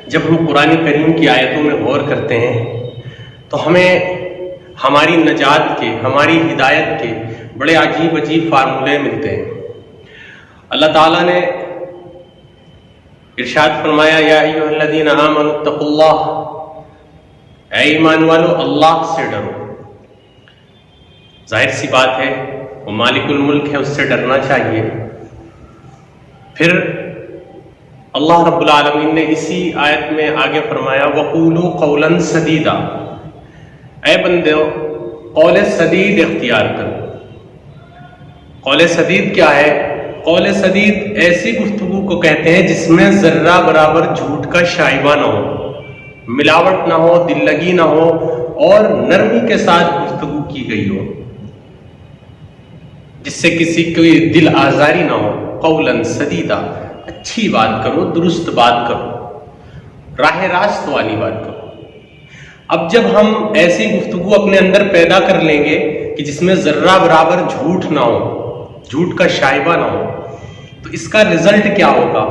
جب ہم قرآن کریم کی آیتوں میں غور کرتے ہیں تو ہمیں ہماری نجات کے، ہماری ہدایت کے بڑے عجیب عجیب فارمولے ملتے ہیں۔ اللہ تعالیٰ نے ارشاد فرمایا، یا ایھا الذین آمنوا اتقوا اللہ، اے ایمان والو اللہ سے ڈرو۔ ظاہر سی بات ہے وہ مالک الملک ہے، اس سے ڈرنا چاہیے۔ پھر اللہ رب العالمین نے اسی آیت میں آگے فرمایا، وَقُولُوا قَوْلًا سَدِيدًا، اے بندو قول سدید اختیار کرو۔ قول سدید کیا ہے؟ قول سدید ایسی گفتگو کو کہتے ہیں جس میں ذرہ برابر جھوٹ کا شائبہ نہ ہو، ملاوٹ نہ ہو، دل لگی نہ ہو، اور نرمی کے ساتھ گفتگو کی گئی ہو، جس سے کسی کی دل آزاری نہ ہو۔ قولاً سدیدا، اچھی بات کرو، درست بات کرو، راہ راست والی بات کرو۔ اب جب ہم ایسی گفتگو اپنے اندر پیدا کر لیں گے کہ جس میں ذرہ برابر جھوٹ نہ ہو، جھوٹ کا شائبہ نہ ہو، تو اس کا رزلٹ کیا ہوگا؟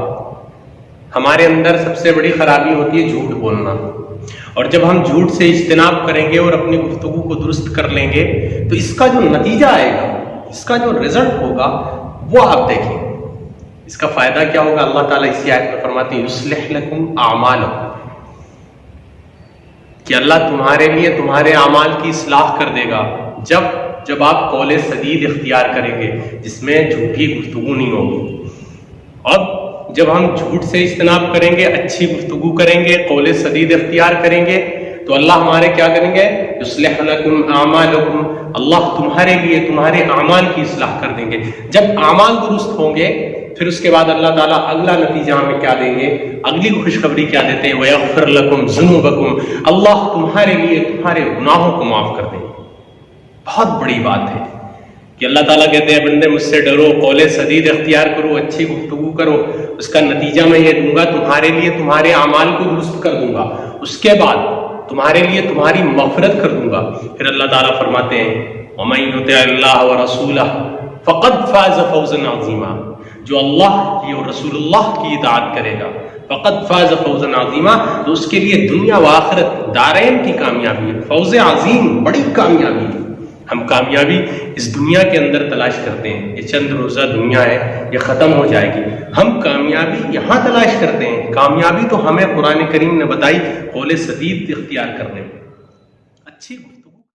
ہمارے اندر سب سے بڑی خرابی ہوتی ہے جھوٹ بولنا، اور جب ہم جھوٹ سے اجتناب کریں گے اور اپنی گفتگو کو درست کر لیں گے تو اس کا جو نتیجہ آئے گا، اس کا جو رزلٹ ہوگا وہ آپ دیکھیں۔ اس کا فائدہ کیا ہوگا؟ اللہ تعالیٰ اسی آیت میں فرماتے ہیں، یصلح لکم اعمالکم، کہ اللہ تمہارے لیے تمہارے اعمال کی اصلاح کر دے گا جب آپ قول سدید اختیار کریں گے جس میں جھوٹی گفتگو نہیں ہوگی۔ اب جب ہم جھوٹ سے اجتناب کریں گے، اچھی گفتگو کریں گے، قول سدید اختیار کریں گے، تو اللہ ہمارے کیا کریں گے؟ یصلح لکم اعمالکم، اللہ تمہارے لیے تمہارے اعمال کی اصلاح کر دیں گے۔ جب اعمال درست ہوں گے پھر اس کے بعد اللہ تعالیٰ اگلا نتیجہ ہمیں کیا دیں گے؟ اگلی خوشخبری کیا دیتے ہیں؟ وَيَغْفِرْ لَكُمْ ذُنُوبَكُمْ، اللہ تمہارے لیے تمہارے گناہوں کو معاف کر دیں گے۔ بہت بڑی بات ہے کہ اللہ تعالیٰ کہتے ہیں بندے مجھ سے ڈرو، قول سدید اختیار کرو، اچھی گفتگو کرو، اس کا نتیجہ میں یہ دوں گا، تمہارے لیے تمہارے اعمال کو درست کر دوں گا، اس کے بعد تمہارے لیے تمہاری مغفرت کر دوں گا۔ پھر اللہ تعالیٰ فرماتے ہیں، وَمَن يُطِعِ اللَّهَ وَرَسُولَهُ فَقَدْ فَازَ فَوْزًا عَظِيمًا، جو اللہ کی اور رسول اللہ کی اطاعت کرے گا، فقد فاز فوزا عظیما، تو اس کے لیے دنیا و آخرت دارین کی کامیابی ہے، فوز عظیم، بڑی کامیابی ہے۔ ہم کامیابی اس دنیا کے اندر تلاش کرتے ہیں، یہ چند روزہ دنیا ہے، یہ ختم ہو جائے گی، ہم کامیابی یہاں تلاش کرتے ہیں۔ کامیابی تو ہمیں قرآن کریم نے بتائی قول سدید اختیار کرنے میں، اچھی